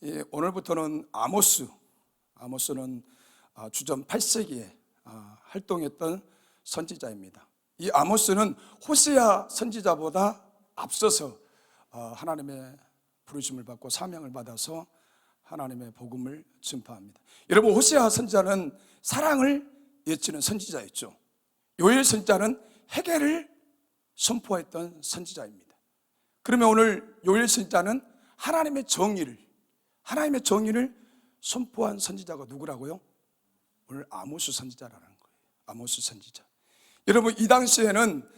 오늘부터는 아모스는 주전 8세기에 활동했던 선지자입니다. 이 아모스는 호세아 선지자보다 앞서서 하나님의 부르심을 받고 사명을 받아서 하나님의 복음을 전파합니다. 여러분, 호세아 선지자는 사랑을 외치는 선지자였죠. 요엘 선지자는 회개를 선포했던 선지자입니다. 그러면 오늘 요엘 선지자는 하나님의 정의를 선포한 선지자가 누구라고요? 오늘 아모스 선지자라는 거예요. 아모스 선지자. 여러분, 이 당시에는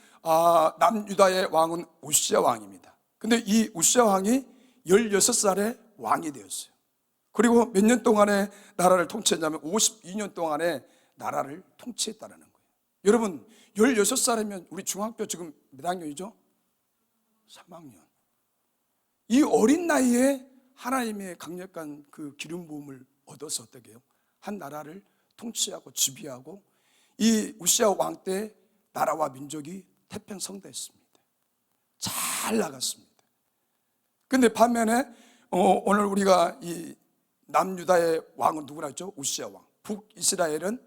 남유다의 왕은 우시야 왕입니다. 근데 이 우시야 왕이 16살에 왕이 되었어요. 그리고 몇 년 동안에 나라를 통치했냐면 52년 동안에 나라를 통치했다는 거예요. 여러분, 16살이면 우리 중학교 지금 몇 학년이죠? 3학년. 이 어린 나이에 하나님의 강력한 그 기름 부음을 얻어서 어떻게 해요? 한 나라를 통치하고 지배하고, 이 우시야 왕 때 나라와 민족이 태평성대했습니다. 잘 나갔습니다. 근데 반면에 오늘 우리가 이 남유다의 왕은 누구라 했죠? 우시야 왕. 북이스라엘은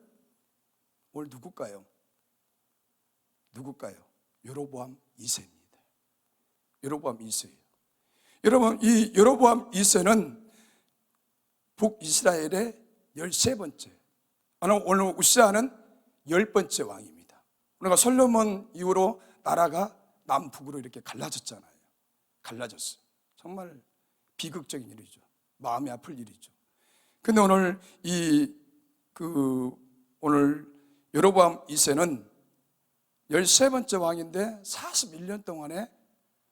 오늘 누굴까요? 여로보암 2세입니다. 여로보암 2세예요. 여러분, 이 여로보암 2세는 북이스라엘의 13번째, 오늘 우시야는 10번째 왕입니다. 우리가 솔로몬 이후로 나라가 남북으로 이렇게 갈라졌잖아요. 갈라졌어요. 정말 비극적인 일이죠. 마음이 아플 일이죠. 근데 오늘 오늘 여로보암 2세는 13번째 왕인데 41년 동안에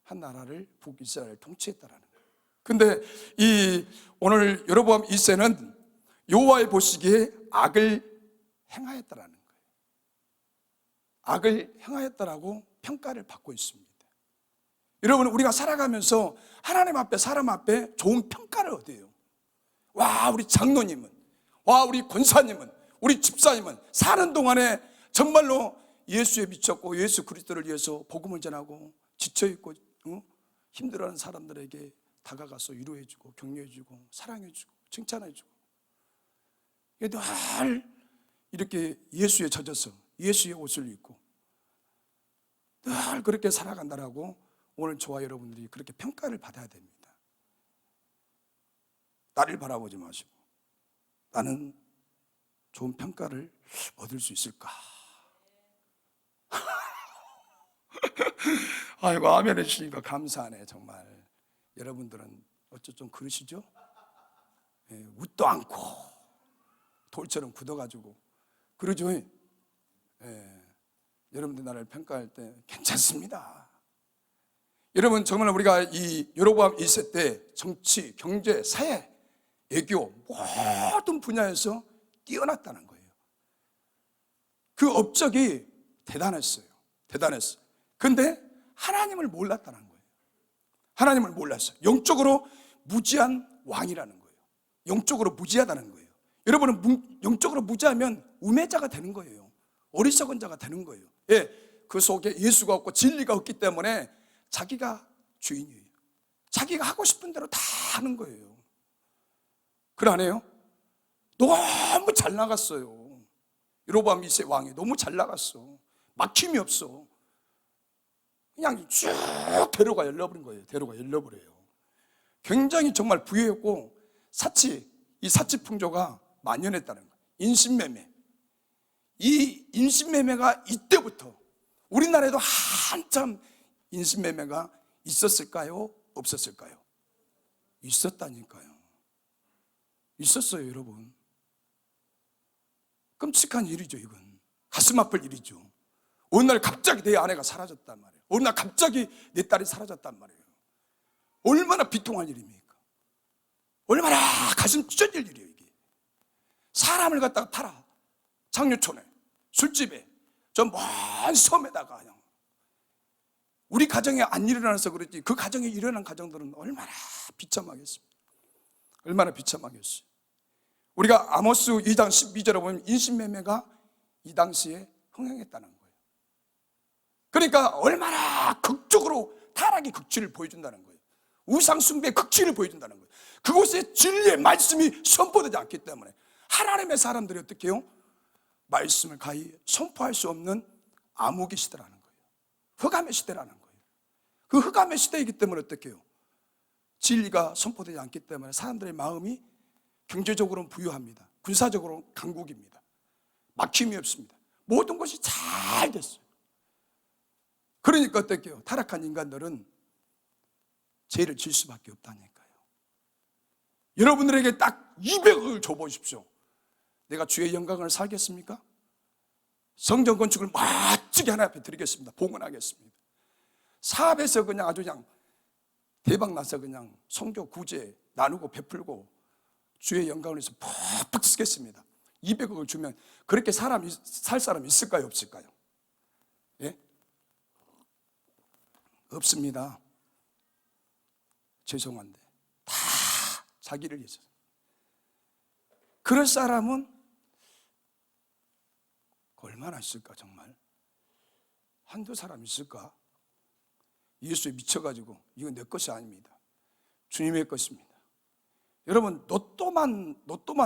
한 나라를 북이스라엘을 통치했다라는 거예요. 근데 오늘 여로보암 2세는 여호와의 보시기에 악을 행하였다라는 거예요. 악을 행하였다라고 평가를 받고 있습니다. 여러분, 우리가 살아가면서 하나님 앞에, 사람 앞에 좋은 평가를 얻어요. 와, 우리 장로님은, 와, 우리 권사님은, 우리 집사님은 사는 동안에 정말로 예수에 미쳤고 예수 그리스도를 위해서 복음을 전하고 지쳐있고 힘들어하는 사람들에게 다가가서 위로해주고 격려해주고 사랑해주고 칭찬해주고, 늘 이렇게 예수에 젖어서 예수의 옷을 입고 늘 그렇게 살아간다라고 오늘 저와 여러분들이 그렇게 평가를 받아야 됩니다. 나를 바라보지 마시고 나는 좋은 평가를 얻을 수 있을까? 아이고, 아멘 해주시니까 감사하네. 정말 여러분들은 어쩌 좀 그러시죠? 웃도 않고 돌처럼 굳어가지고 그러죠. 여러분들 나를 평가할 때 괜찮습니다. 여러분, 정말 우리가 이 여로보암 2세 때 정치, 경제, 사회, 애교 모든 분야에서 뛰어났다는 거예요. 그 업적이 대단했어요. 근데 하나님을 몰랐다는 거예요. 하나님을 몰랐어요. 영적으로 무지한 왕이라는 거예요. 영적으로 무지하다는 거예요. 여러분은 영적으로 무지하면 우매자가 되는 거예요. 어리석은 자가 되는 거예요. 그 속에 예수가 없고 진리가 없기 때문에 자기가 주인이에요. 자기가 하고 싶은 대로 다 하는 거예요. 그래 안 해요? 너무 잘 나갔어요. 여로보암 2세 왕이 너무 잘 나갔어. 막힘이 없어. 그냥 쭉 대로가 열려버린 거예요. 대로가 열려버려요. 굉장히 정말 부유했고 이 사치 풍조가 만연했다는 거예요. 인신매매. 이 인신매매가 이때부터 우리나라에도 한참 인신매매가 있었을까요? 없었을까요? 있었다니까요. 있었어요, 여러분. 끔찍한 일이죠, 이건. 가슴 아플 일이죠. 어느 날 갑자기 내 아내가 사라졌단 말이에요. 어느 날 갑자기 내 딸이 사라졌단 말이에요. 얼마나 비통한 일입니까? 얼마나 가슴 찢어질 일이에요, 이게. 사람을 갖다가 팔아. 장유촌에, 술집에, 저 먼 섬에다가 그냥. 우리 가정에 안 일어나서 그렇지 그 가정에 일어난 가정들은 얼마나 비참하겠습니까? 얼마나 비참하겠어요. 우리가 아모스 2장 12절에 보면 인신매매가 이 당시에 흥행했다는 거예요. 그러니까 얼마나 극적으로 타락의 극치를 보여준다는 거예요. 우상 숭배의 극치를 보여준다는 거예요. 그곳에 진리의 말씀이 선포되지 않기 때문에 하나님의 사람들이 어떻게 해요? 말씀을 가히 선포할 수 없는 암흑의 시대라는 거예요. 흑암의 시대라는 거예요. 그 흑암의 시대이기 때문에 어떻게 해요? 진리가 선포되지 않기 때문에 사람들의 마음이 경제적으로는 부유합니다. 군사적으로는 강국입니다. 막힘이 없습니다. 모든 것이 잘 됐어요. 그러니까 어떻게 해요? 타락한 인간들은 죄를 질 수밖에 없다니까요. 여러분들에게 딱 200억을 줘보십시오. 내가 주의 영광을 살겠습니까? 성전 건축을 멋지게 하나 앞에 드리겠습니다. 봉헌하겠습니다. 사업에서 그냥 아주 그냥 대박 나서 그냥 성교 구제 나누고 베풀고 주의 영광을 위해서 푹푹 쓰겠습니다. 200억을 주면 그렇게 살 사람이 있을까요? 없을까요? 예? 없습니다. 죄송한데 다 자기를 위해서. 그럴 사람은 얼마나 있을까? 정말 한두 사람 있을까? 예수에 미쳐가지고 이건 내 것이 아닙니다. 주님의 것입니다. 여러분 로또만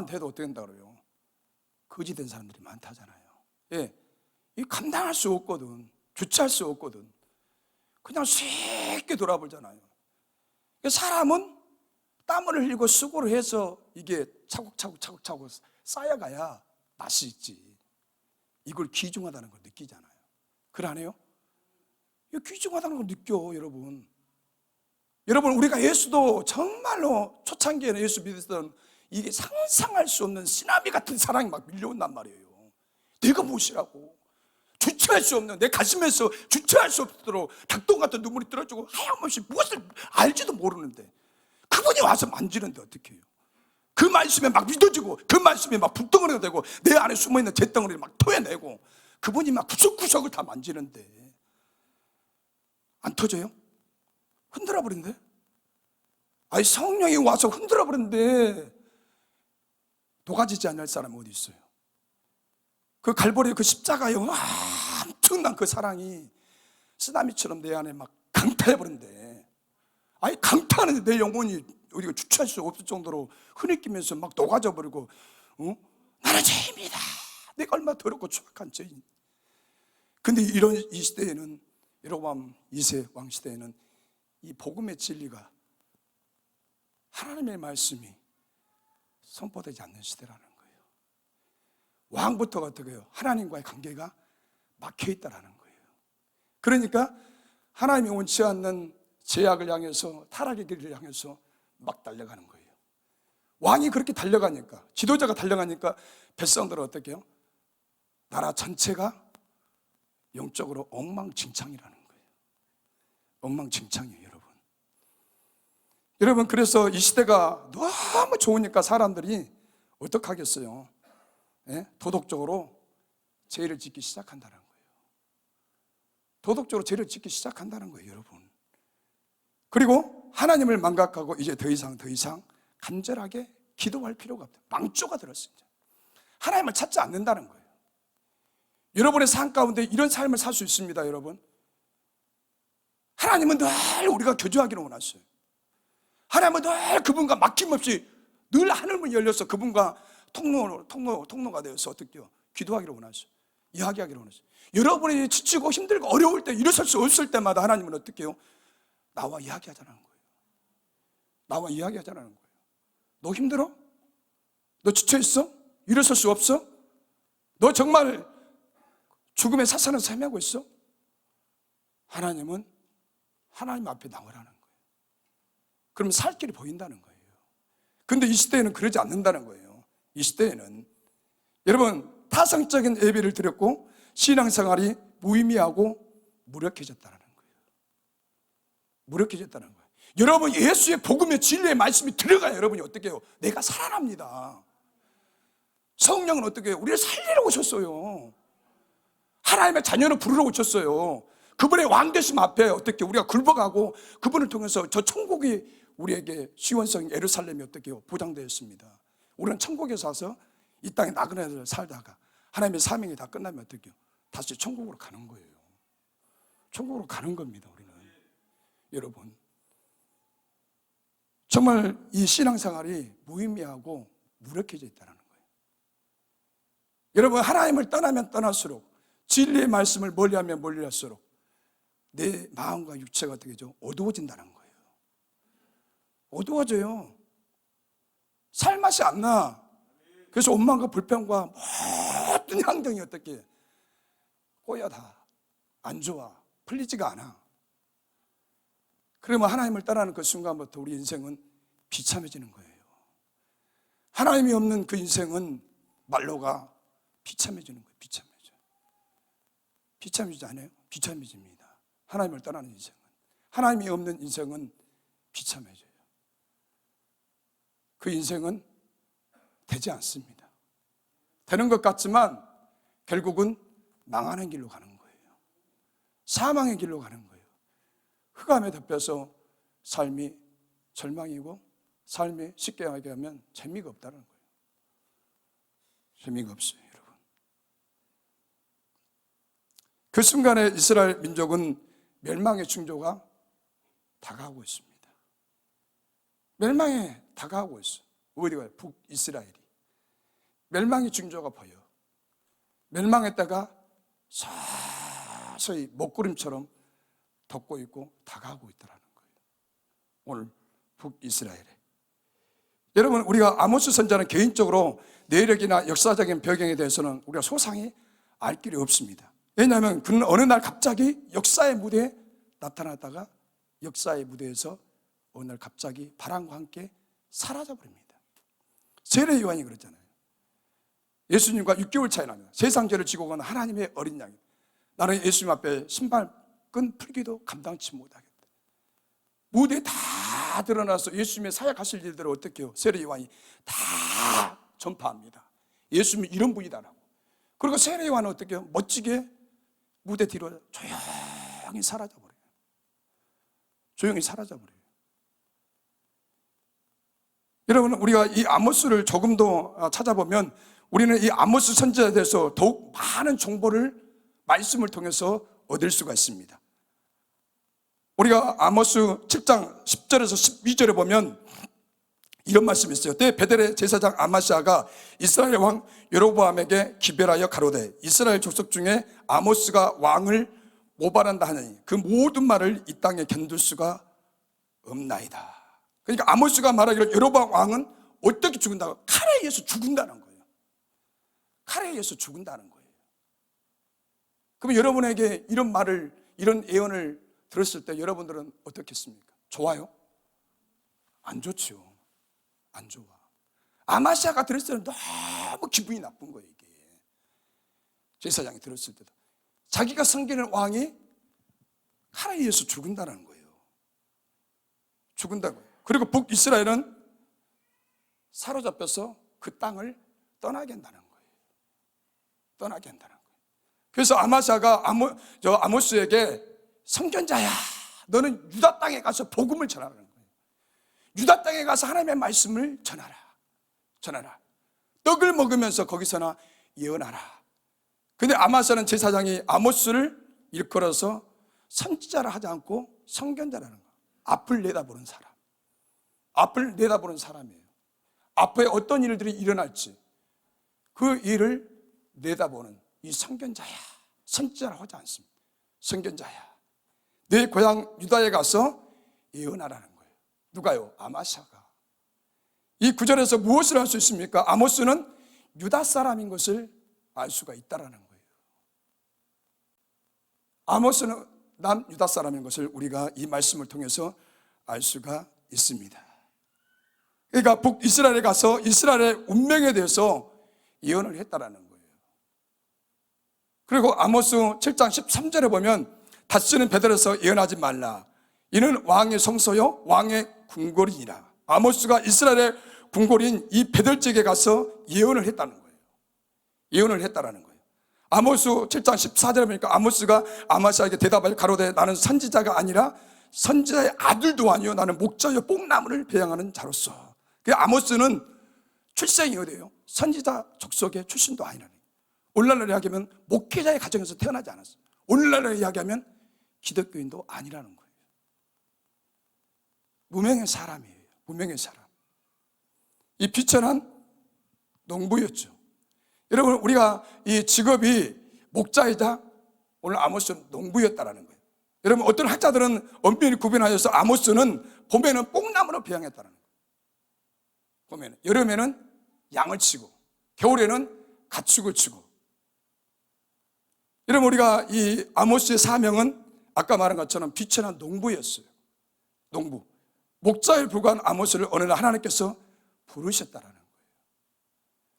돼도 어떻게 된다 그래요? 거지된 사람들이 많다잖아요. 예, 이 감당할 수 없거든. 주체할 수 없거든. 그냥 쉽게 돌아보잖아요. 사람은 땀을 흘리고 수고를 해서 이게 차곡차곡 쌓여가야 맛이 있지. 이걸 귀중하다는 걸 느끼잖아요. 그러네요? 귀중하다는 걸 느껴, 여러분. 여러분, 우리가 예수도 정말로 초창기에는 예수 믿었던 이게 상상할 수 없는 쓰나미 같은 사랑이 막 밀려온단 말이에요. 내가 무엇이라고? 주체할 수 없는, 내 가슴에서 주체할 수 없도록 닭똥 같은 눈물이 떨어지고 하염없이 무엇을 알지도 모르는데 그분이 와서 만지는데 어떻게 해요? 그 말씀에 막 믿어지고 그 말씀에 막 불덩어리가 되고 내 안에 숨어있는 잿덩어리를 막 토해내고 그분이 막 구석구석을 다 만지는데 안 터져요? 흔들어 버린대. 아니 성령이 와서 흔들어 버린대. 녹아지지 않을 사람이 어디 있어요? 그 갈보리 그 십자가의 엄청난 그 사랑이 쓰나미처럼 내 안에 막 강타해 버린대. 아니 강타하는데 내 영혼이 우리가 주체할 수 없을 정도로 흐느끼면서 막 녹아져 버리고 나는 죄입니다. 내가 얼마나 더럽고 추악한 죄인. 근데 이런 이 시대에는 여로보암 2세 왕 시대에는 이 복음의 진리가 하나님의 말씀이 선포되지 않는 시대라는 거예요. 왕부터가 어떻게 해요? 하나님과의 관계가 막혀 있다라는 거예요. 그러니까 하나님이 원치 않는 제약을 향해서 타락의 길을 향해서 막 달려가는 거예요. 왕이 그렇게 달려가니까, 지도자가 달려가니까 백성들은 어떻게 해요? 나라 전체가 영적으로 엉망진창이라는 거예요. 엉망진창이에요, 여러분. 여러분, 그래서 이 시대가 너무 좋으니까 사람들이 어떡하겠어요? 예? 도덕적으로 죄를 짓기 시작한다는 거예요. 도덕적으로 죄를 짓기 시작한다는 거예요, 여러분. 그리고 하나님을 망각하고 이제 더 이상 간절하게 기도할 필요가 없다. 망조가 들었어요. 하나님을 찾지 않는다는 거예요. 여러분의 삶 가운데 이런 삶을 살 수 있습니다, 여러분. 하나님은 늘 우리가 교제하기를 원하셔요. 하나님은 늘 그분과 막힘없이 늘 하늘문이 열려서 그분과 통로가 되어서 어떻게 해요? 기도하기를 원하셔요. 이야기하기를 원하셔요. 여러분이 지치고 힘들고 어려울 때 일어설 수 없을 때마다 하나님은 어떻게 해요? 나와 이야기하자는 거예요. 나와 이야기하자는 거예요. 너 힘들어? 너 지쳐있어? 일어설 수 없어? 너 정말 죽음의 사선에서 헤매고 있어? 하나님은 하나님 앞에 나오라는 거예요. 그러면 살 길이 보인다는 거예요. 근데 이 시대에는 그러지 않는다는 거예요. 이 시대에는 여러분 타성적인 예배를 드렸고 신앙생활이 무의미하고 무력해졌다는 거예요. 무력해졌다는 거예요. 여러분 예수의 복음의 진리의 말씀이 들어가야 여러분이 어떻게 해요? 내가 살아납니다. 성령은 어떻게 해요? 우리를 살리러 오셨어요. 하나님의 자녀를 부르러 오셨어요. 그분의 왕되심 앞에 어떻게 우리가 굴복하고 그분을 통해서 저 천국이 우리에게 시원성 예루살렘이 어떻게 해요? 보장되었습니다. 우리는 천국에서 와서 이 땅에 나그네들 살다가 하나님의 사명이 다 끝나면 어떻게 해요? 다시 천국으로 가는 거예요. 천국으로 가는 겁니다, 우리는. 여러분 정말 이 신앙생활이 무의미하고 무력해져 있다는 거예요. 여러분, 하나님을 떠나면 떠날수록, 진리의 말씀을 멀리하면 멀리할수록 내 마음과 육체가 어떻게 되죠? 어두워진다는 거예요. 어두워져요. 살맛이 안 나. 그래서 원망과 불평과 모든 환경이 어떻게 꼬여다, 안 좋아, 풀리지가 않아. 그러면 하나님을 따라하는 그 순간부터 우리 인생은 비참해지는 거예요. 하나님이 없는 그 인생은 말로가 비참해지는 거예요. 비참해지지 않아요? 비참해집니다. 하나님을 떠나는 인생은, 하나님이 없는 인생은 비참해져요. 그 인생은 되지 않습니다. 되는 것 같지만 결국은 망하는 길로 가는 거예요. 사망의 길로 가는 거예요. 흑암에 덮여서 삶이 절망이고, 삶이 쉽게 얘기하면 재미가 없다는 거예요. 재미가 없어요, 여러분. 그 순간에 이스라엘 민족은 멸망의 징조가 다가오고 있습니다. 멸망에 다가오고 있어요. 어디가요? 북이스라엘이. 멸망의 징조가 보여. 멸망했다가 서서히 먹구름처럼 덮고 있고 다가오고 있다는 거예요. 오늘 북이스라엘에. 여러분, 우리가 아모스 선지자는 개인적으로 내력이나 역사적인 배경에 대해서는 우리가 소상히 알 길이 없습니다. 왜냐하면 그는 어느 날 갑자기 역사의 무대에 나타났다가 역사의 무대에서 어느 날 갑자기 바람과 함께 사라져버립니다. 세례 요한이 그랬잖아요. 예수님과 6개월 차이 납니다. 세상 죄를 지고 가는 하나님의 어린 양이, 나는 예수님 앞에 신발끈 풀기도 감당치 못하겠다. 무대에 다 드러나서 예수님의 사역하실 일들을 어떻게 해요? 세례 요한이 다 전파합니다. 예수님이 이런 분이다라고. 그리고 세례 요한은 어떻게 해요? 멋지게 무대 뒤로 조용히 사라져버려요. 조용히 사라져버려요. 여러분, 우리가 이 아모스를 조금 더 찾아보면 우리는 이 아모스 선지자에 대해서 더욱 많은 정보를 말씀을 통해서 얻을 수가 있습니다. 우리가 아모스 7장 10절에서 12절에 보면 이런 말씀이 있어요. 그때 베델의 제사장 아마시아가 이스라엘 왕 여로보암에게 기별하여 가로되 이스라엘 족속 중에 아모스가 왕을 모발한다 하느니 그 모든 말을 이 땅에 견딜 수가 없나이다. 그러니까 아모스가 말하기를 여로보암 왕은 어떻게 죽는다고? 칼에 의해서 죽는다는 거예요. 칼에 의해서 죽는다는 거예요. 그럼 여러분에게 이런 말을, 이런 예언을 들었을 때 여러분들은 어떻겠습니까? 좋아요? 안 좋죠. 안 좋아. 아마시아가 들었을 때는 너무 기분이 나쁜 거예요, 이게. 제사장이 들었을 때도. 자기가 섬기는 왕이 칼에 의해서 죽는다는 거예요. 죽는다고요. 그리고 북이스라엘은 사로잡혀서 그 땅을 떠나게 한다는 거예요. 떠나게 한다는 거예요. 그래서 아마시아가 아모스에게 선견자야, 너는 유다 땅에 가서 복음을 전하라는 거예요. 유다 땅에 가서 하나님의 말씀을 전하라. 전하라. 떡을 먹으면서 거기서나 예언하라. 근데 아마시아는 제사장이 아모스를 일컬어서 선지자라 하지 않고 선견자라는 거예요. 앞을 내다보는 사람. 앞을 내다보는 사람이에요. 앞에 어떤 일들이 일어날지 그 일을 내다보는 이 선견자야. 선지자라고 하지 않습니다. 선견자야. 내 고향 유다에 가서 예언하라는 거예요. 누가요? 아마시아가. 이 구절에서 무엇을 할 수 있습니까? 아모스는 유다 사람인 것을 알 수가 있다라는 거예요. 아모스는 남유다 사람인 것을 우리가 이 말씀을 통해서 알 수가 있습니다. 그러니까 북이스라엘에 가서 이스라엘의 운명에 대해서 예언을 했다라는 거예요. 그리고 아모스 7장 13절에 보면 다시는 베델에서 예언하지 말라. 이는 왕의 성소요 왕의 궁궐이니라. 아모스가 이스라엘의 궁궐인 이 베델 지역에 가서 예언을 했다는 거예요. 예언을 했다라는 거예요. 아모스 7장 14절에 보니까 아모스가 아마시아에게 대답하여 가로되 나는 선지자가 아니라 선지자의 아들도 아니요 나는 목자여 뽕나무를 배양하는 자로서. 그 아모스는 출생이 어디예요? 선지자 족속의 출신도 아니라는 거예요. 오늘날로 이야기하면 목회자의 가정에서 태어나지 않았어요. 오늘날로 이야기하면 기독교인도 아니라는 거예요. 무명의 사람이에요. 무명의 사람, 이 비천한 농부였죠. 여러분, 우리가 이 직업이 목자이자 오늘 아모스는 농부였다라는 거예요. 여러분, 어떤 학자들은 엄밀히 구분하여서 아모스는 봄에는 뽕나무로 배양했다는 거예요. 봄에는, 여름에는 양을 치고 겨울에는 가축을 치고. 여러분, 우리가 이 아모스의 사명은 아까 말한 것처럼 비천한 농부였어요. 농부, 목자에 불과한 아모스를 어느 날 하나님께서 부르셨다라는 거예요.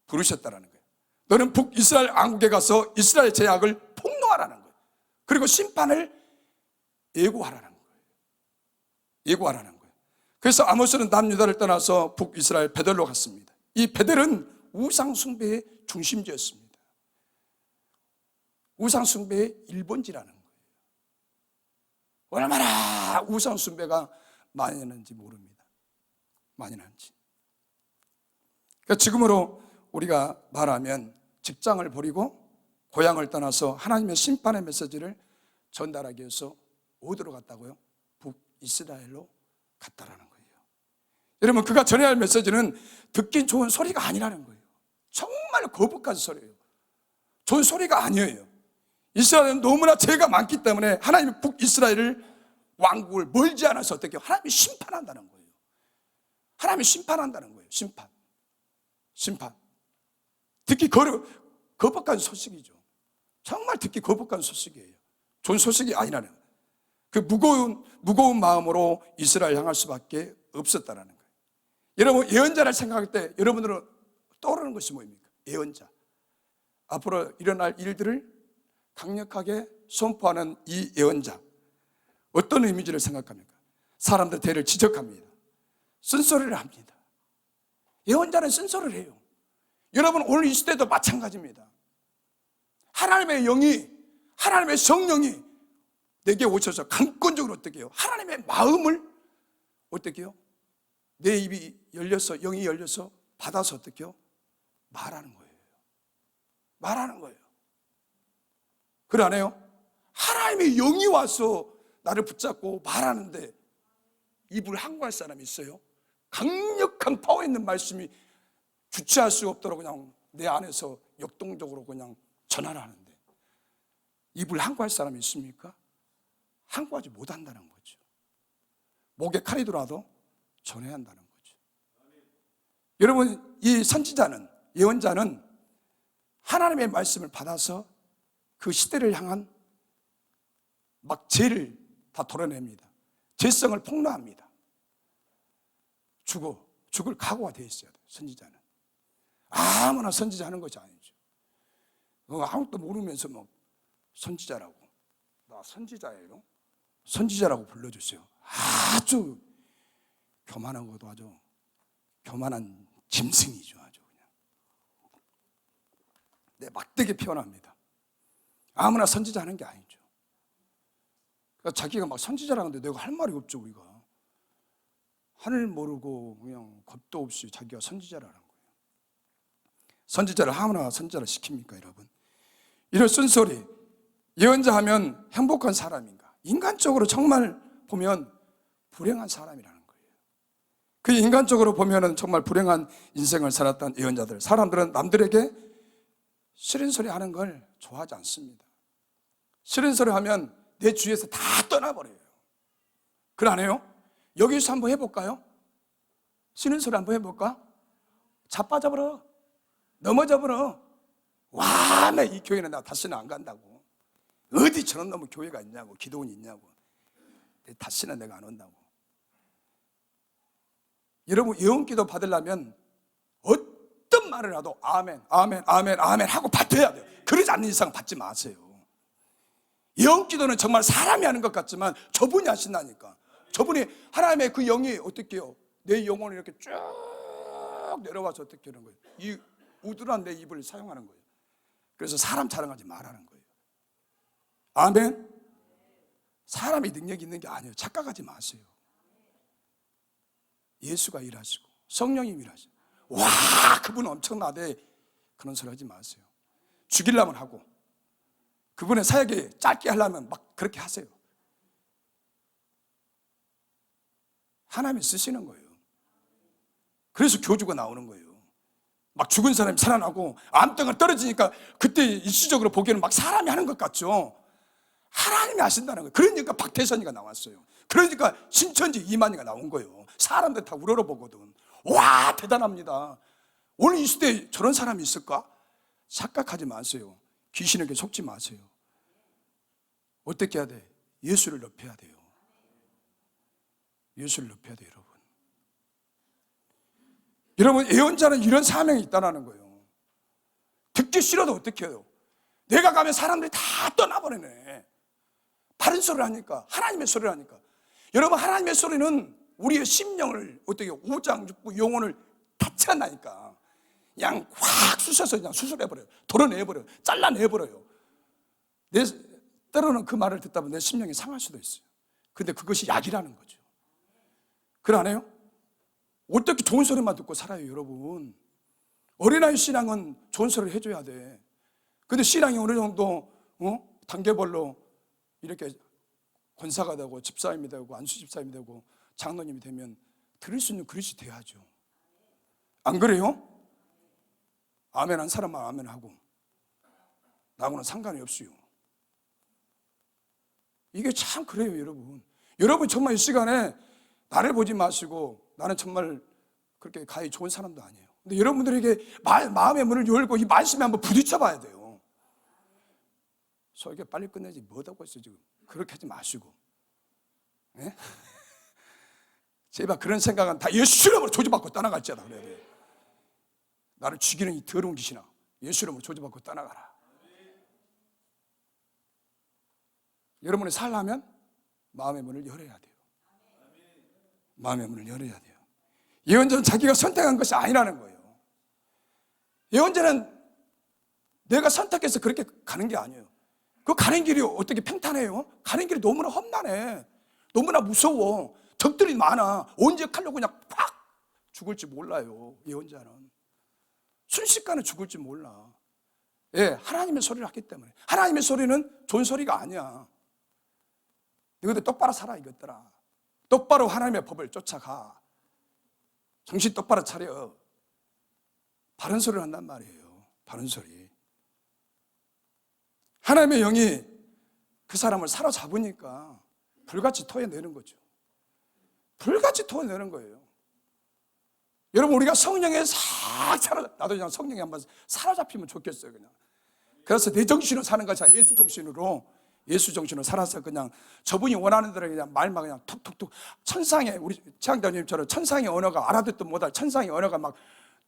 부르셨다라는 거예요. 너는 북이스라엘 왕국에 가서 이스라엘 제약을 폭로하라는 거예요. 그리고 심판을 예고하라는 거예요. 예고하라는 거예요. 그래서 아모스는 남유다를 떠나서 북이스라엘 베델로 갔습니다. 이 베델은 우상 숭배의 중심지였습니다. 우상 숭배의 일본지라는 거예요. 얼마나 우상 숭배가 많이 했는지 모릅니다. 많이 났지. 그러니까 지금으로 우리가 말하면 직장을 버리고 고향을 떠나서 하나님의 심판의 메시지를 전달하기 위해서 어디로 갔다고요? 북이스라엘로 갔다라는 거예요. 여러분, 그가 전해야 할 메시지는 듣기 좋은 소리가 아니라는 거예요. 정말 거북한 소리예요. 좋은 소리가 아니에요. 이스라엘은 너무나 죄가 많기 때문에 하나님이 북이스라엘을 왕국을 멀지 않아서 어떻게 해요? 하나님이 심판한다는 거예요. 하나님이 심판한다는 거예요. 심판. 듣기 거북한 소식이죠. 정말 듣기 거북한 소식이에요. 좋은 소식이 아니라는 거예요. 그 무거운 마음으로 이스라엘 향할 수밖에 없었다는 거예요. 여러분, 예언자를 생각할 때 여러분들은 떠오르는 것이 뭐입니까? 예언자. 앞으로 일어날 일들을 강력하게 선포하는 이 예언자, 어떤 이미지를 생각합니까? 사람들 대를 지적합니다. 쓴소리를 합니다. 예언자는 쓴소리를 해요. 여러분, 오늘 이 시대도 마찬가지입니다. 하나님의 영이, 하나님의 성령이 내게 오셔서 강권적으로 어떻게 해요? 하나님의 마음을 어떻게 해요? 내 입이 열려서, 영이 열려서 받아서 어떻게 해요? 말하는 거예요. 말하는 거예요. 그래 안 해요? 하나님의 영이 와서 나를 붙잡고 말하는데 입을 항거할 사람이 있어요? 강력한 파워 있는 말씀이 주체할 수 없도록 그냥 내 안에서 역동적으로 그냥 전하라 하는데 입을 항거할 사람이 있습니까? 항거하지 못한다는 거죠. 목에 칼이 들어와도 전해야 한다는 거죠. 여러분, 이 선지자는, 예언자는 하나님의 말씀을 받아서 그 시대를 향한 막 죄를 다 도려냅니다. 죄성을 폭로합니다. 죽을 각오가 되어 있어야 돼요. 선지자는 아무나 선지자 하는 것이 아니죠. 아무것도 모르면서 뭐 선지자라고, 나 선지자예요? 선지자라고 불러주세요. 아주 교만한 것도 아주 교만한 짐승이죠. 아주 그냥 막대기 표현합니다. 아무나 선지자 하는 게 아니죠. 그러니까 자기가 막 선지자라는데 내가 할 말이 없죠. 우리가 하늘 모르고 그냥 겁도 없이 자기가 선지자라는 거예요. 선지자를 아무나 선지자를 시킵니까, 여러분? 이런 쓴소리, 예언자 하면 행복한 사람인가? 인간적으로 정말 보면 불행한 사람이라는 거예요. 그 인간적으로 보면은 정말 불행한 인생을 살았던 예언자들, 사람들은 남들에게 싫은 소리 하는 걸 좋아하지 않습니다. 싫은 소리 하면 내 주위에서 다 떠나버려요. 그래 안 해요? 여기서 한번 해볼까요? 싫은 소리 한번 해볼까? 자빠져버려, 넘어져버려. 와, 나 이 교회는 나 다시는 안 간다고. 어디 저런 놈의 교회가 있냐고, 기도원이 있냐고. 다시는 내가 안 온다고. 여러분, 예언기도 받으려면 어떤 말을 하도 아멘, 아멘, 아멘, 아멘 하고 받아야 돼요. 그러지 않는 이상 받지 마세요. 예언기도는 정말 사람이 하는 것 같지만 저분이 하신다니까. 저분이 하나님의 그 영이 어떻게 해요? 내 영혼을 이렇게 쭉 내려와서 어떻게 하는 거예요? 이 우둔한 내 입을 사용하는 거예요. 그래서 사람 자랑하지 말라는 거예요. 아멘? 사람이 능력이 있는 게 아니에요. 착각하지 마세요. 예수가 일하시고 성령님이 일하시고, 와, 그분은 엄청나대, 그런 소리 하지 마세요. 죽이려면 하고, 그분의 사역이 짧게 하려면 막 그렇게 하세요. 하나님이 쓰시는 거예요. 그래서 교주가 나오는 거예요. 막 죽은 사람이 살아나고 암덩이가 떨어지니까 그때 일시적으로 보기에는 막 사람이 하는 것 같죠. 하나님이 하신다는 거예요. 그러니까 박태선이가 나왔어요. 그러니까 신천지 이만희가 나온 거예요. 사람들 다 우러러보거든. 와, 대단합니다. 오늘 이 시대에 저런 사람이 있을까? 착각하지 마세요. 귀신에게 속지 마세요. 어떻게 해야 돼? 예수를 높여야 돼요. 예수를 높여야 돼요, 여러분. 여러분, 예언자는 이런 사명이 있다는 거예요. 듣기 싫어도 어떻게 해요? 내가 가면 사람들이 다 떠나버리네. 바른 소리를 하니까, 하나님의 소리를 하니까. 여러분, 하나님의 소리는 우리의 심령을 어떻게 오장육부 영혼을 다쳐나니까 그냥 확 쑤셔서 그냥 수술해버려요. 도려내버려요. 잘라내버려요. 때로는 그 말을 듣다 보면 내 심령이 상할 수도 있어요. 근데 그것이 약이라는 거죠. 그래 안 해요? 어떻게 좋은 소리만 듣고 살아요, 여러분? 어린아이 신앙은 좋은 소리를 해줘야 돼. 근데 신앙이 어느 정도 단계별로 이렇게 권사가 되고 집사님이 되고 안수 집사님이 되고 장로님이 되면 들을 수 있는 그릇이 돼야죠. 안 그래요? 아멘 한 사람만 아멘 하고 나하고는 상관이 없어요. 이게 참 그래요, 여러분. 여러분 정말 이 시간에 나를 보지 마시고, 나는 정말 그렇게 가히 좋은 사람도 아니에요. 근데 여러분들에게 마음의 문을 열고 이 말씀에 한번 부딪혀 봐야 돼요. 설교 빨리 끝내지 뭐하고 있어 지금. 그렇게 하지 마시고, 네? 제발 그런 생각은 다 예수 이름으로 조지받고 떠나갈지어다 그래야 돼요. 나를 죽이는 이 더러운 귀신아, 예수 이름으로 조지받고 떠나가라. 여러분이 살려면 마음의 문을 열어야 돼요. 마음의 문을 열어야 돼요. 예언자는 자기가 선택한 것이 아니라는 거예요. 예언자는 내가 선택해서 그렇게 가는 게 아니에요. 그 가는 길이 어떻게 평탄해요? 가는 길이 너무나 험난해. 너무나 무서워. 적들이 많아. 언제 칼로 그냥 팍 죽을지 몰라요. 예언자는 순식간에 죽을지 몰라. 예, 하나님의 소리를 하기 때문에. 하나님의 소리는 좋은 소리가 아니야. 너희들 똑바로 살아 이것들아. 똑바로 하나님의 법을 쫓아가. 정신 똑바로 차려. 바른 소리를 한단 말이에요. 바른 소리. 하나님의 영이 그 사람을 사로잡으니까 불같이 토해내는 거죠. 불같이 토해내는 거예요. 여러분, 우리가 성령에 나도 그냥 성령에 한번 사로잡히면 좋겠어요. 그냥. 그래서 내 정신으로 사는 것이 아니라 예수 정신으로 살아서 그냥 저분이 원하는 대로 그냥 말만 그냥 톡톡톡, 천상의, 우리 최양자님처럼 천상의 언어가 알아듣도 못할 천상의 언어가 막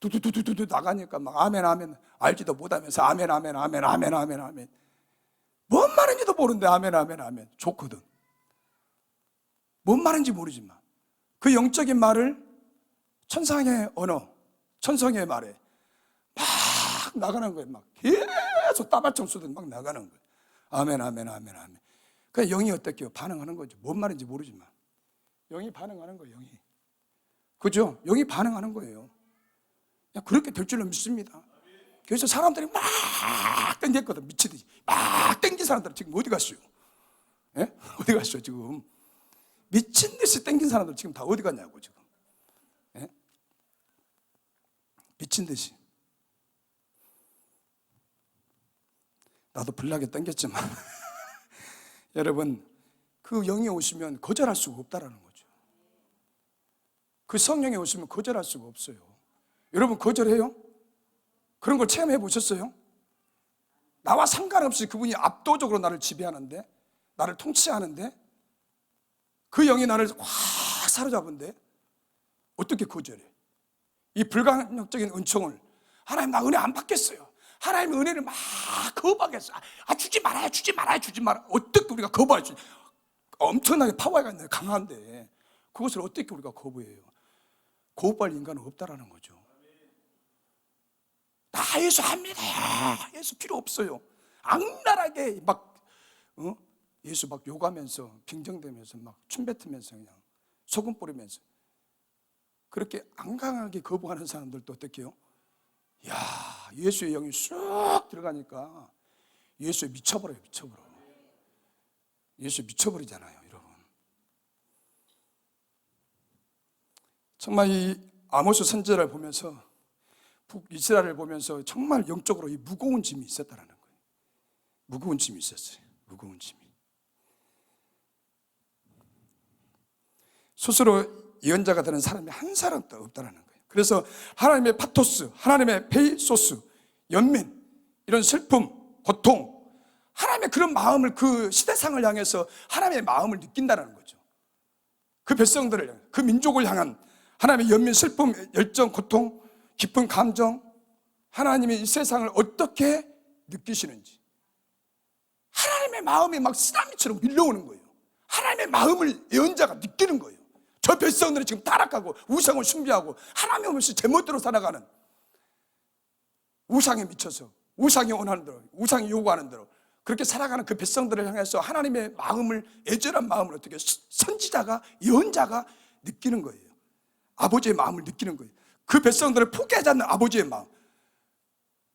두두두두두 나가니까 막 아멘 아멘 알지도 못하면서 아멘 아멘 아멘 아멘 아멘 아멘, 뭔 말인지도 모르는데 아멘 아멘 아멘 좋거든. 뭔 말인지 모르지만 그 영적인 말을 천상의 언어, 천성의 말에 막 나가는 거예요. 막 계속 따발총 쏘듯 막 나가는 거예요. 아멘 아멘 아멘 아멘. 그 영이 어떻게요? 반응하는 거죠. 뭔 말인지 모르지만 영이 반응하는 거예요. 영이, 그죠? 영이 반응하는 거예요. 그냥 그렇게 될 줄로 믿습니다. 그래서 사람들이 막 땡겼거든. 미치듯이 막 땡긴 사람들 지금 어디 갔어요? 예? 어디 갔어요 지금? 미친 듯이 땡긴 사람들 지금 다 어디 갔냐고 지금. 예? 미친 듯이. 나도 불나게 땡겼지만 여러분, 그 영이 오시면 거절할 수가 없다라는 거죠. 그 성령이 오시면 거절할 수가 없어요. 여러분 거절해요? 그런 걸 체험해 보셨어요? 나와 상관없이 그분이 압도적으로 나를 지배하는데, 나를 통치하는데, 그 영이 나를 확 사로잡은데 어떻게 거절해? 이 불가역적인 은총을, 하나님 나 은혜 안 받겠어요. 하나님의 은혜를 막 거부하겠어. 주지 말아요, 주지 말아요, 주지 말아요. 어떻게 우리가 거부할 수 있어요? 엄청나게 파워가 있는 강한데 그것을 어떻게 우리가 거부해요? 거부할 인간은 없다라는 거죠. 나 예수 합니다. 예수 필요 없어요. 악랄하게 막 예수 막 욕하면서 빙정대면서 막 춤뱉으면서 그냥 소금 뿌리면서 그렇게 안강하게 거부하는 사람들도 어떻게 해요? 야, 예수의 영이 쑥 들어가니까 예수에 미쳐버려요. 미쳐버려. 예수에 미쳐버리잖아요, 여러분. 정말 이 아모스 선지자를 보면서 북이스라엘을 보면서 정말 영적으로 이 무거운 짐이 있었다라는 거예요. 무거운 짐이 있었어요. 무거운 짐이. 스스로 예언자가 되는 사람이 한 사람도 없다라는 거예요. 그래서 하나님의 파토스, 하나님의 페이소스, 연민, 이런 슬픔, 고통, 하나님의 그런 마음을, 그 시대상을 향해서 하나님의 마음을 느낀다는 거죠. 그 백성들을, 그 민족을 향한 하나님의 연민, 슬픔, 열정, 고통, 깊은 감정, 하나님이 이 세상을 어떻게 느끼시는지, 하나님의 마음이 막 쓰나미처럼 밀려오는 거예요. 하나님의 마음을 예언자가 느끼는 거예요. 저 백성들이 지금 타락하고 우상을 숭배하고 하나님 없이 제멋대로 살아가는, 우상에 미쳐서 우상이 원하는 대로, 우상이 요구하는 대로 그렇게 살아가는 그 백성들을 향해서 하나님의 마음을, 애절한 마음을 어떻게 선지자가, 예언자가 느끼는 거예요. 아버지의 마음을 느끼는 거예요. 그 백성들을 포기하지 않는 아버지의 마음.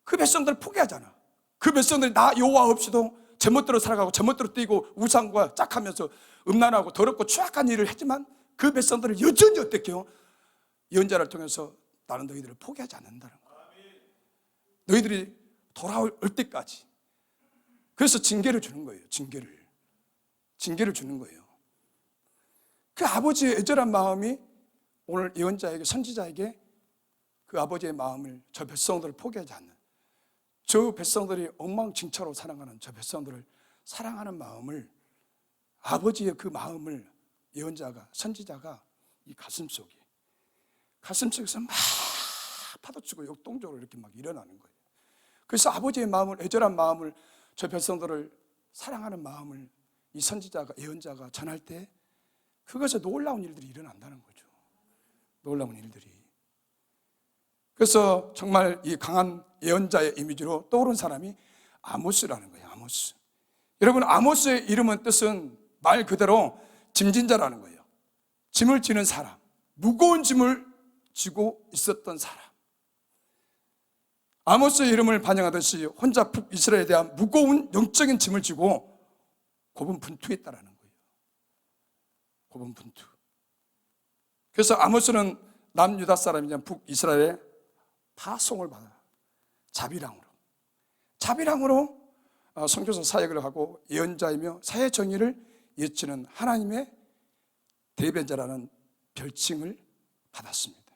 그 백성들을 포기하잖아. 그 백성들이 나 여호와 없이도 제멋대로 살아가고 제멋대로 뛰고 우상과 짝하면서 음란하고 더럽고 추악한 일을 했지만 그 백성들을 여전히 어떻게 해요? 예언자를 통해서 나는 너희들을 포기하지 않는다는 거예요. 너희들이 돌아올 때까지. 그래서 징계를 주는 거예요. 징계를 주는 거예요. 그 아버지의 애절한 마음이 오늘 예언자에게, 선지자에게 그 아버지의 마음을, 저 백성들을 포기하지 않는, 저 백성들이 엉망진창으로 살아가는 저 백성들을 사랑하는 마음을, 아버지의 그 마음을 예언자가, 선지자가 이 가슴속에서 막 파도치고 역동적으로 이렇게 막 일어나는 거예요. 그래서 아버지의 마음을, 애절한 마음을, 저 백성들을 사랑하는 마음을 이 선지자가, 예언자가 전할 때 그것에 놀라운 일들이 일어난다는 거죠. 놀라운 일들이. 그래서 정말 이 강한 예언자의 이미지로 떠오른 사람이 아모스라는 거예요. 아모스. 여러분, 아모스의 이름은 뜻은 말 그대로 짐진자라는 거예요. 짐을 지는 사람, 무거운 짐을 지고 있었던 사람. 아모스의 이름을 반영하듯이 혼자 북이스라엘에 대한 무거운 영적인 짐을 지고 고분분투했다라는 거예요. 고분분투. 그래서 아모스는 남유다 사람이냐 북이스라엘의 파송을 받아 자비랑으로 선교사 사역을 하고 예언자이며 사회 정의를 외치는 하나님의 대변자라는 별칭을 받았습니다.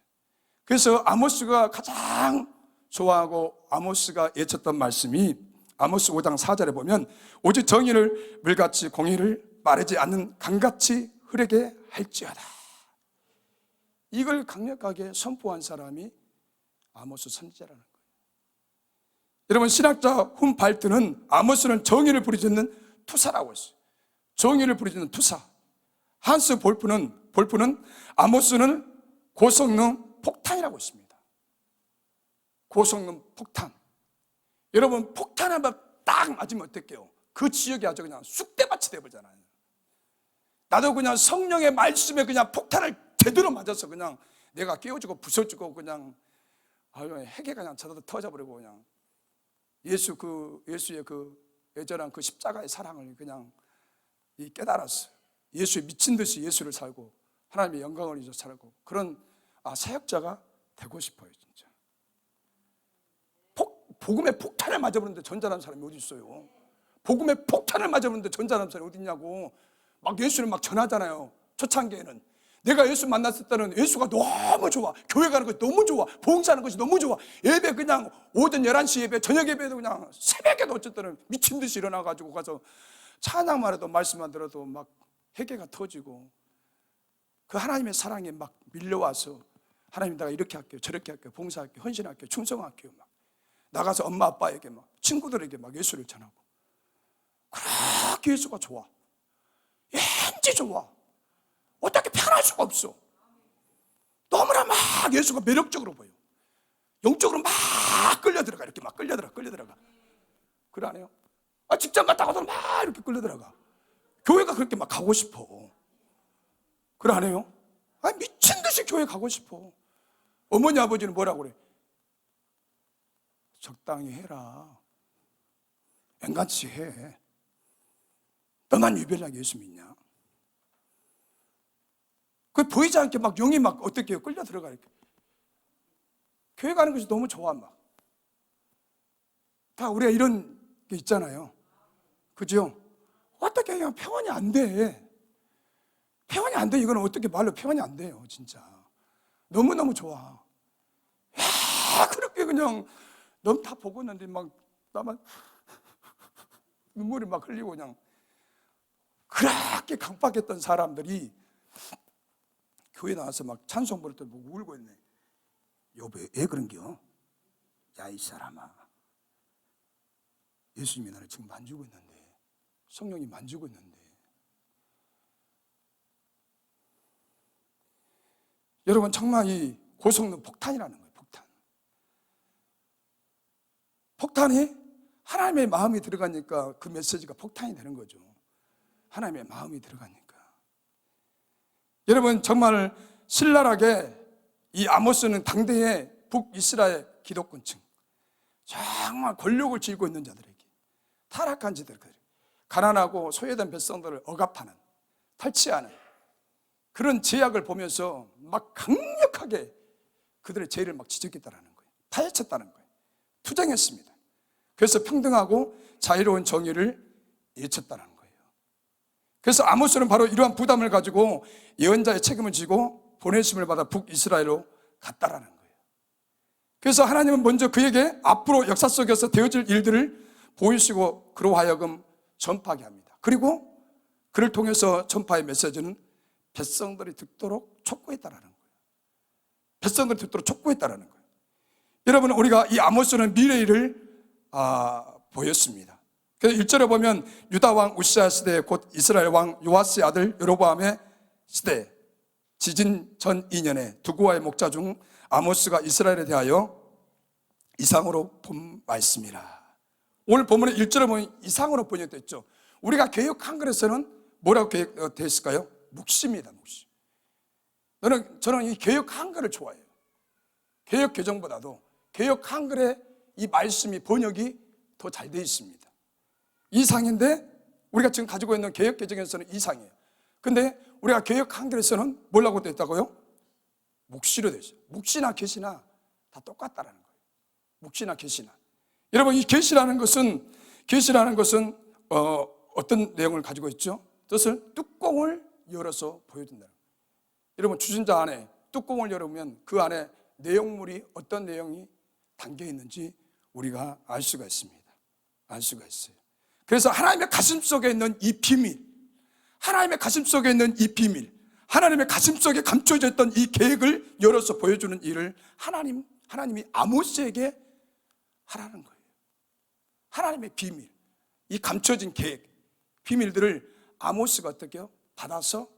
그래서 아모스가 가장 좋아하고 아모스가 외쳤던 말씀이 아모스 5장 4절에 보면 오직 정의를 물같이 공의를 마르지 않는 강같이 흐르게 할지어다. 이걸 강력하게 선포한 사람이 아모스 선지자라는 거예요. 여러분, 신학자 훈발트는 아모스는 정의를 부르짖는 투사라고 했어요. 정의를 부르짖는 투사. 한스 볼프는 아모스는 고성능 폭탄이라고 했습니다. 고성능 폭탄. 여러분, 폭탄 한번 딱 맞으면 어떡해요? 그 지역이 아주 그냥 쑥대밭이 되어버리잖아요. 나도 그냥 성령의 말씀에 그냥 폭탄을 제대로 맞아서 그냥 내가 깨워주고 부숴주고 그냥 핵에 그냥 저도 터져버리고 그냥 예수의 그 애절한 그 십자가의 사랑을 그냥 깨달았어요. 예수에 미친 듯이 예수를 살고 하나님의 영광을 위해서 살고 그런 사역자가 되고 싶어요. 진짜 복음의 폭탄을 맞아보는데 전자라는 사람이 어디 있어요? 복음의 폭탄을 맞아보는데 전자라는 사람이 어디 있냐고. 막 예수를 막 전하잖아요. 초창기에는 내가 예수 만났을 때는 예수가 너무 좋아, 교회 가는 것이 너무 좋아, 봉사하는 것이 너무 좋아, 예배 그냥 오전 11시 예배, 저녁 예배도 그냥 새벽에도 어쨌든 미친 듯이 일어나가지고 가서 찬양만 해도 말씀만 들어도 막 회개가 터지고 그 하나님의 사랑에 막 밀려와서 하나님 내가 이렇게 할게요, 저렇게 할게요, 봉사할게요, 헌신할게요, 충성할게요, 막 나가서 엄마 아빠에게 막 친구들에게 막 예수를 전하고 그렇게 예수가 좋아. 왠지 좋아. 어떻게 편할 수가 없어. 너무나 막 예수가 매력적으로 보여. 영적으로 막 끌려들어가. 이렇게 막 끌려들어가. 그래 안 해요? 직장 갔다 가도 막 이렇게 끌려들어가. 교회가 그렇게 막 가고 싶어. 그래 안 해요? 미친 듯이 교회 가고 싶어. 어머니 아버지는 뭐라고 그래? 적당히 해라. 앵간치 해. 너만 유별나게 예수 믿냐? 그 보이지 않게 막 영이 막 어떻게 끌려 들어가 이렇게. 교회 가는 것이 너무 좋아. 막 다 우리가 이런 게 있잖아요. 그죠? 어떻게 그냥 표현이 안 돼. 표현이 안 돼. 이건 어떻게 말로 표현이 안 돼요. 진짜 너무너무 좋아. 야, 그렇게 그냥 너무 다 보고 있는데 막 나만 눈물이 막 흘리고 그냥 그렇게 강박했던 사람들이 교회 나와서 막 찬송 부를 때 보고 울고 있네. 여보, 왜 그런겨? 야, 이 사람아, 예수님이 나를 지금 만지고 있는데, 성령이 만지고 있는데. 여러분, 정말 이 고성능 폭탄이라는 거예요. 폭탄이 하나님의 마음이 들어가니까 그 메시지가 폭탄이 되는 거죠. 하나님의 마음이 들어가니까. 여러분, 정말 신랄하게 이 아모스는 당대의 북이스라엘 기독권층, 정말 권력을 쥐고 있는 자들에게, 타락한 자들에게, 가난하고 소외된 백성들을 억압하는, 탈취하는 그런 제약을 보면서 막 강력하게 그들의 죄를 막 지적했다는 거예요. 파헤쳤다는 거예요. 투쟁했습니다. 그래서 평등하고 자유로운 정의를 외쳤다는 거예요. 그래서 아모스는 바로 이러한 부담을 가지고 예언자의 책임을 지고 보내심을 받아 북이스라엘로 갔다라는 거예요. 그래서 하나님은 먼저 그에게 앞으로 역사 속에서 되어질 일들을 보이시고 그로 하여금 전파하게 합니다. 그리고 그를 통해서 전파의 메시지는 백성들이 듣도록 촉구했다라는 거예요. 백성들이 듣도록 촉구했다라는 거예요. 여러분, 우리가 이 아모스는 미래를 보였습니다. 그래서 1절에 보면 유다 왕 우시아 시대 곧 이스라엘 왕 요아스의 아들 여로보암의 시대 지진 전 2년에 두고와의 목자 중 아모스가 이스라엘에 대하여 이상으로 본 말씀이라. 오늘 본문의 1절에 보면 이상으로 번역됐죠. 우리가 개역 한글에서는 뭐라고 되어 있을까요? 묵시입니다. 묵시. 저는 이 개역 한글을 좋아해요. 개역 개정보다도 개역 한글의 이 말씀이 번역이 더 잘 되어 있습니다. 이상인데 우리가 지금 가지고 있는 개역 개정에서는 이상이에요. 근데 우리가 개역 한글에서는 뭐라고 되어 있다고요? 묵시로 되어 있어요. 묵시나 계시나 다 똑같다라는 거예요. 묵시나 계시나. 여러분, 이 계시라는 것은 어떤 내용을 가지고 있죠? 뜻을 뚜껑을 열어서 보여준다는 거예요. 여러분, 주전자 안에 뚜껑을 열으면 그 안에 내용물이 어떤 내용이 담겨 있는지 우리가 알 수가 있습니다. 알 수가 있어요. 그래서 하나님의 가슴 속에 있는 이 비밀, 하나님의 가슴 속에 있는 이 비밀, 하나님의 가슴 속에 감춰져 있던 이 계획을 열어서 보여주는 일을 하나님이 아모스에게 하라는 거예요. 하나님의 비밀, 이 감춰진 계획, 비밀들을 아모스가 어떻게 해요? 받아서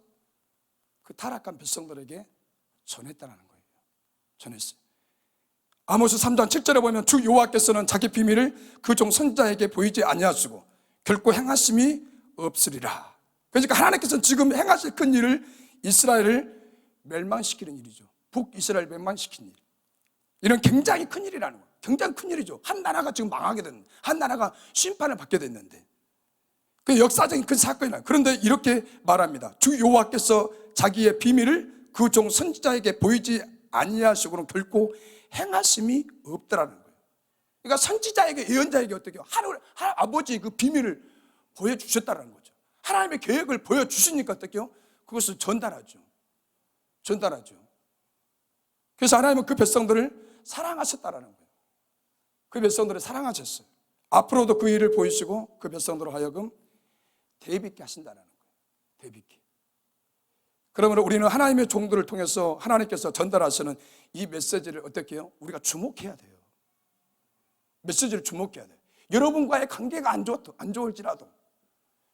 그 타락한 백성들에게 전했다는 거예요. 전했어요. 아모스 3장 7절에 보면 주 여호와께서는 자기 비밀을 그 종 선지자에게 보이지 아니하시고 결코 행하심이 없으리라. 그러니까 하나님께서는 지금 행하실 큰 일을 이스라엘을 멸망시키는 일이죠. 북이스라엘 멸망시키는 일. 이런 굉장히 큰 일이라는 거예요. 굉장히 큰 일이죠. 한 나라가 지금 망하게 됐는데, 한 나라가 심판을 받게 됐는데, 그 역사적인 큰 사건이에요. 그런데 이렇게 말합니다. 주 여호와께서 자기의 비밀을 그 종 선지자에게 보이지 아니하시고는 결코 행하심이 없더라는 거예요. 그러니까 선지자에게, 예언자에게 어떻게 해요? 아버지의 그 비밀을 보여주셨다는 거죠. 하나님의 계획을 보여주시니까 어떻게 해요? 그것을 전달하죠. 그래서 하나님은 그 백성들을 사랑하셨다는 거예요. 그 백성들을 사랑하셨어요. 앞으로도 그 일을 보이시고 그 백성들로 하여금 대비케 하신다는 거예요. 대비케. 그러므로 우리는 하나님의 종들을 통해서 하나님께서 전달하시는 이 메시지를 어떻게 해요? 우리가 주목해야 돼요. 메시지를 주목해야 돼요. 여러분과의 관계가 안 좋을지라도,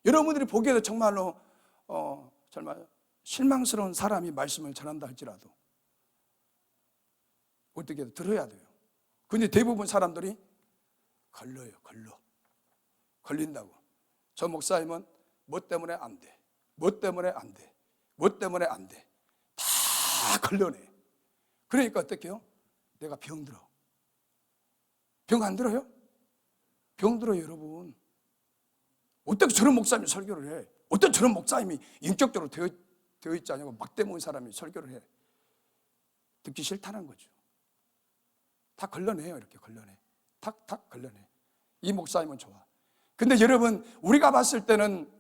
여러분들이 보기에도 정말로 정말 실망스러운 사람이 말씀을 전한다 할지라도 어떻게 해도 들어야 돼요. 근데 대부분 사람들이 걸린다고. 저 목사님은 뭐 때문에 안 돼, 뭐 때문에 안 돼, 뭐 때문에 안 돼, 다 걸려내. 그러니까 어떻게 해요? 내가 병들어. 병 안 들어요? 병 들어요, 여러분. 어떻게 저런 목사님이 설교를 해? 어떤 저런 목사님이 인격적으로 되어 있지 않냐고 막대 먹은 사람이 설교를 해? 듣기 싫다는 거죠. 다 걸러내요. 이렇게 걸러내. 탁탁 걸러내. 이 목사님은 좋아. 근데 여러분, 우리가 봤을 때는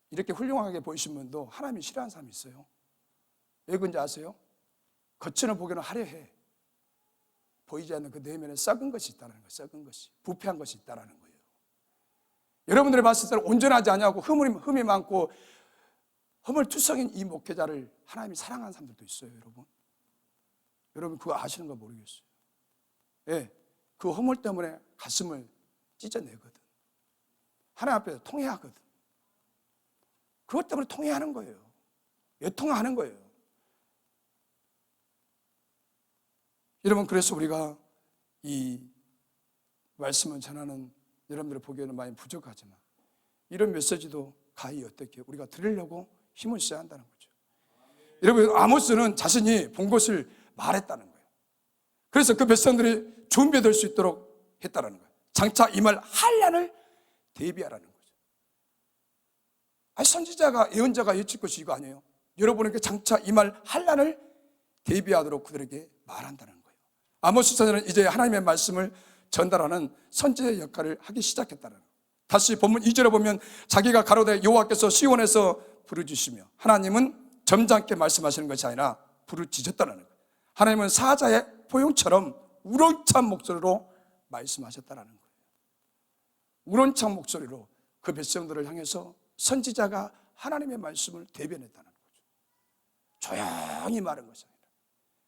이렇게 훌륭하게 보이신 분도 하나님이 싫어하는 사람이 있어요. 왜 그런지 아세요? 겉으로 보기에는 화려해. 보이지 않는 그 내면에 썩은 것이 있다는 거예요. 썩은 것이, 부패한 것이 있다는 거예요. 여러분들이 봤을 때는 온전하지 않냐고 흠이 많고 허물투성인 이 목회자를 하나님이 사랑하는 사람들도 있어요. 여러분 그거 아시는 거 모르겠어요. 예, 그 허물 때문에 가슴을 찢어내거든. 하나님 앞에 통회하거든. 그것 때문에 통회하는 거예요. 애통하는 거예요. 여러분, 그래서 우리가 이 말씀을 전하는 여러분들이 보기에는 많이 부족하지만 이런 메시지도 가히 어떻게 우리가 들으려고 힘을 써야 한다는 거죠. 여러분, 아모스는 자신이 본 것을 말했다는 거예요. 그래서 그 백성들이 준비될 수 있도록 했다는 거예요. 장차 임할 환난을 대비하라는 거죠. 아니, 선지자가, 예언자가 예칠 것이 이거 아니에요? 여러분에게 장차 임할 환난을 대비하도록 그들에게 말한다는 거예요. 아모스 선지자는 이제 하나님의 말씀을 전달하는 선지자의 역할을 하기 시작했다는 거예요. 다시 본문 2절에 보면 자기가 가로되 여호와께서 시온에서 부르짖으시며, 하나님은 점잖게 말씀하시는 것이 아니라 부르짖었다는 거예요. 하나님은 사자의 포용처럼 우렁찬 목소리로 말씀하셨다는 거예요. 우렁찬 목소리로 그 백성들을 향해서 선지자가 하나님의 말씀을 대변했다는 거죠. 조용히 말한 것이 아니라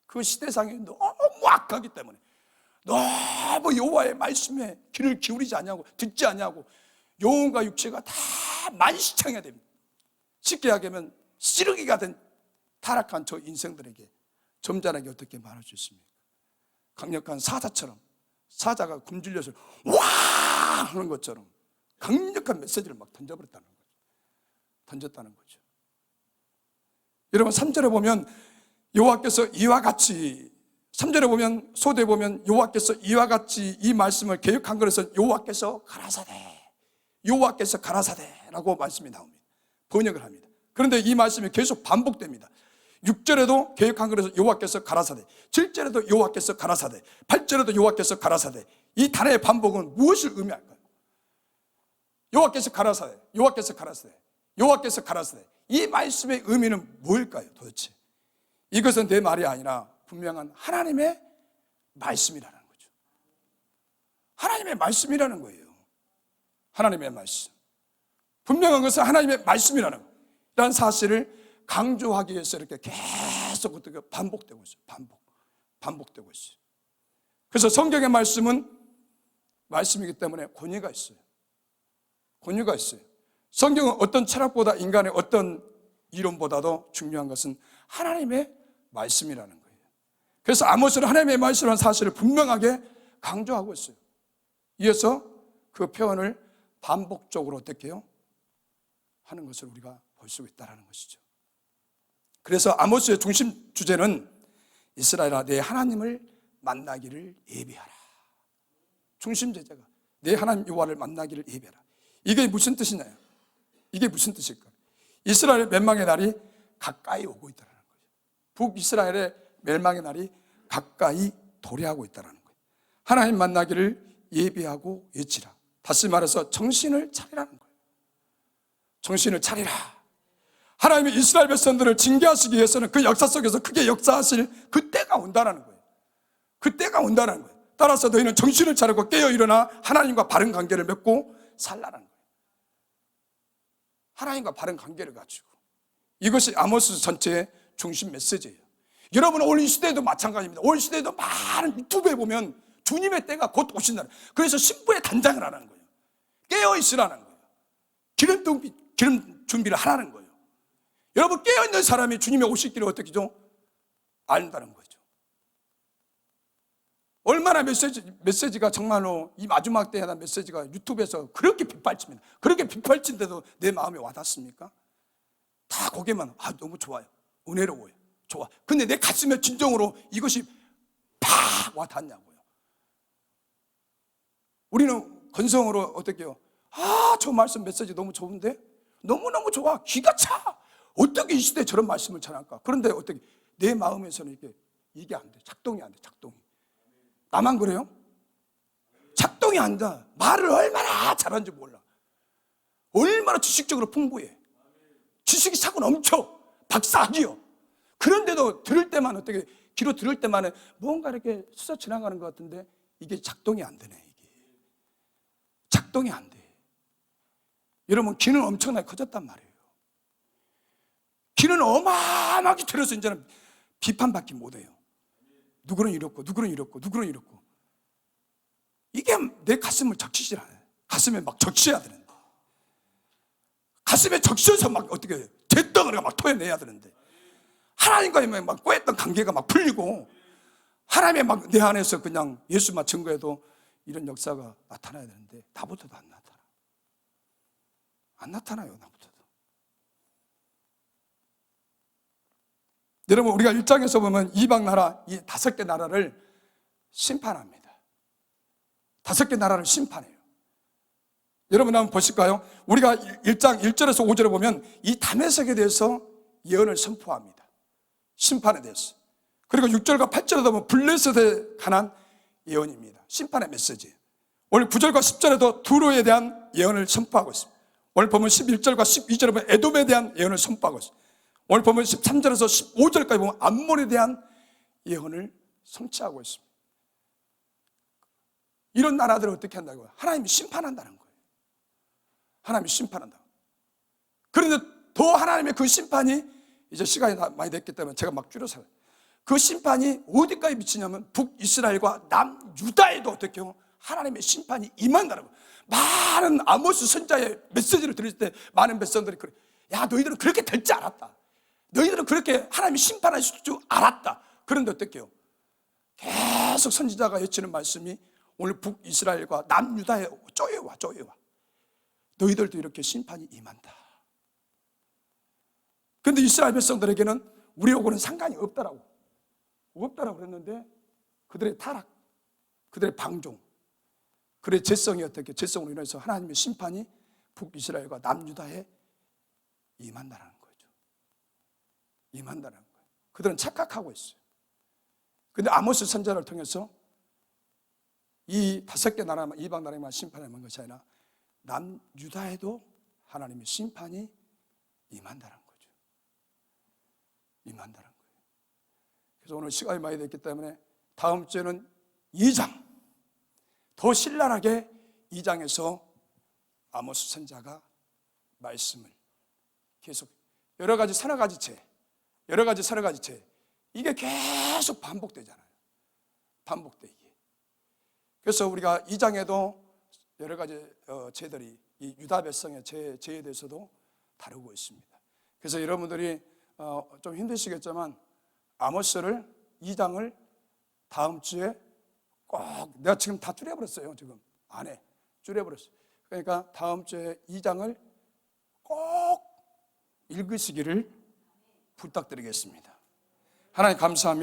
그 시대상이 너무 악하기 때문에, 너무 여호와의 말씀에 귀를 기울이지 않냐고, 듣지 않냐고 영혼과 육체가 다 만시창해야 됩니다. 쉽게 얘기하면 시르기가 된 타락한 저 인생들에게 점잖하게 어떻게 말할 수 있습니까? 강력한 사자처럼, 사자가 굶주려서 와 하는 것처럼 강력한 메시지를 막 던져버렸다는 거죠. 던졌다는 거죠. 여러분, 3절에 보면 여호와께서 이와 같이, 3절에 보면 소대에 보면 여호와께서 이와 같이 이 말씀을 계획한 것은 여호와께서 가라사대라고 말씀이 나옵니다. 번역을 합니다. 그런데 이 말씀이 계속 반복됩니다. 6절에도 계획한 것에서 여호와께서 가라사대, 7절에도 여호와께서 가라사대, 8절에도 여호와께서 가라사대. 이 단어의 반복은 무엇을 의미할까요? 여호와께서 가라사대, 여호와께서 가라사대, 여호와께서 가라사대. 이 말씀의 의미는 뭘까요, 도대체? 이것은 내 말이 아니라 분명한 하나님의 말씀이라는 거죠. 하나님의 말씀이라는 거예요. 하나님의 말씀. 분명한 것은 하나님의 말씀이라는 사실을 강조하기 위해서 이렇게 계속 어떻게 반복되고 있어요. 반복되고 있어요. 그래서 성경의 말씀은 말씀이기 때문에 권위가 있어요. 권위가 있어요. 성경은 어떤 철학보다, 인간의 어떤 이론보다도 중요한 것은 하나님의 말씀이라는 거예요. 그래서 아모스는 하나님의 말씀이라는 사실을 분명하게 강조하고 있어요. 이어서 그 표현을 반복적으로 어떻게 해요? 하는 것을 우리가 볼 수 있다는 것이죠. 그래서 아모스의 중심 주제는 이스라엘아, 내 하나님을 만나기를 예비하라. 중심 주제가 내 하나님 여호와를 만나기를 예비하라. 이게 무슨 뜻이냐요? 이게 무슨 뜻일까? 이스라엘의 멸망의 날이 가까이 오고 있다는 거예요. 북이스라엘의 멸망의 날이 가까이 도래하고 있다는 거예요. 하나님 만나기를 예비하고 외치라. 다시 말해서 정신을 차리라는 거예요. 정신을 차리라. 하나님이 이스라엘 백성들을 징계하시기 위해서는 그 역사 속에서 크게 역사하실 그때가 온다는 거예요. 그때가 온다는 거예요. 따라서 너희는 정신을 차리고 깨어 일어나 하나님과 바른 관계를 맺고 살라는 거예요. 하나님과 바른 관계를 가지고. 이것이 아모스 전체의 중심 메시지예요. 여러분, 오늘 이 시대에도 마찬가지입니다. 오늘 시대에도 많은 유튜브에 보면 주님의 때가 곧 오신다는 거예요. 그래서 신부의 단장을 하라는 거예요. 깨어 있으라는 거예요. 기름 준비를 하라는 거예요. 여러분, 깨어있는 사람이 주님의 오실 길을 어떻게 좀 안다는 거죠. 얼마나 메시지가 정말로 이 마지막 때에 대한 메시지가 유튜브에서 그렇게 빗발칩니다. 그렇게 빗발친데도 내 마음에 와닿습니까? 다 거기에만 너무 좋아요. 은혜로워요. 좋아. 근데 내 가슴에 진정으로 이것이 팍 와닿냐고요. 우리는 건성으로 어떻게 해요? 저 말씀 메시지 너무 좋은데? 너무너무 좋아. 기가 차. 어떻게 이 시대에 저런 말씀을 전할까? 그런데 어떻게 내 마음에서는 이게 안 돼. 작동이 안 돼. 작동이. 나만 그래요? 작동이 안 돼. 말을 얼마나 잘하는지 몰라. 얼마나 지식적으로 풍부해. 지식이 차고 넘쳐. 박사학위요. 그런데도 들을 때만 어떻게 귀로 들을 때만 뭔가 이렇게 스쳐 지나가는 것 같은데 이게 작동이 안 되네. 이게 작동이 안 돼. 여러분, 귀는 엄청나게 커졌단 말이에요. 귀는 어마어마하게 들어서 이제는 비판받기 못해요. 누구는 이렇고 누구는 이렇고 누구는 이렇고. 이게 내 가슴을 적시질 않아요. 가슴에 막 적셔야 되는데, 가슴에 적셔서 막 어떻게 대덩어리가 막 토해내야 되는데, 하나님과의 막 꼬였던 관계가 막 풀리고 하나님의 막 내 안에서 그냥 예수만 증거해도 이런 역사가 나타나야 되는데 나부터도 안 나타나. 안 나타나요. 나부터도. 여러분, 우리가 1장에서 보면 이방 나라, 이 5개 나라를 심판합니다. 5개 나라를 심판해요. 여러분 한번 보실까요? 우리가 1장 1절에서 5절에 보면 이 다메섹에 대해서 예언을 선포합니다. 심판에 대해서. 그리고 6절과 8절에도 보면 블레셋에 관한 예언입니다. 심판의 메시지. 오늘 9절과 10절에도 두로에 대한 예언을 선포하고 있습니다. 오늘 보면 11절과 12절에 보면 에돔에 대한 예언을 선포하고 있습니다. 오늘 보면 13절에서 15절까지 보면 암몬에 대한 예언을 성취하고 있습니다. 이런 나라들을 어떻게 한다고요? 하나님이 심판한다는 거예요. 하나님이 심판한다. 그런데 더 하나님의 그 심판이, 이제 시간이 많이 됐기 때문에 제가 막 줄여서, 그 심판이 어디까지 미치냐면 북이스라엘과 남유다에도 어떻게 해요? 하나님의 심판이 임한다는 거예요. 많은 아모스 선자의 메시지를 들을 때 많은 백성들이 그래, 야, 너희들은 그렇게 될 줄 알았다. 너희들은 그렇게 하나님이 심판하실 줄 알았다. 그런데 어떻게 해요? 계속 선지자가 외치는 말씀이 오늘 북이스라엘과 남유다에 쪼여와. 너희들도 이렇게 심판이 임한다. 그런데 이스라엘 백성들에게는 우리하고는 상관이 없다라고 그랬는데, 그들의 타락, 그들의 방종, 그들의 죄성이 어떻게, 죄성으로 인해서 하나님의 심판이 북이스라엘과 남유다에 임한다는 거죠. 임한다는 거예요. 그들은 착각하고 있어요. 그런데 아모스 선지자를 통해서 이 5개 나라만, 이방 나라만 심판하는 것이 아니라 남유다에도 하나님의 심판이 임한다는 거죠. 임한다는 거예요. 그래서 오늘 시간이 많이 됐기 때문에 다음 주에는 2장, 더 신랄하게 2장에서 아모스 선지자가 말씀을 계속 여러 가지 서너 가지 채, 이게 계속 반복되잖아요. 반복돼 이게. 그래서 우리가 2장에도 여러 가지 죄들이, 이 유다 백성의 죄에 대해서도 다루고 있습니다. 그래서 여러분들이 좀 힘드시겠지만 아모스를 2장을 다음 주에 꼭, 내가 지금 다 줄여버렸어요. 지금 안에 줄여버렸어요. 그러니까 다음 주에 2장을 꼭 읽으시기를 부탁드리겠습니다. 하나님 감사합니다.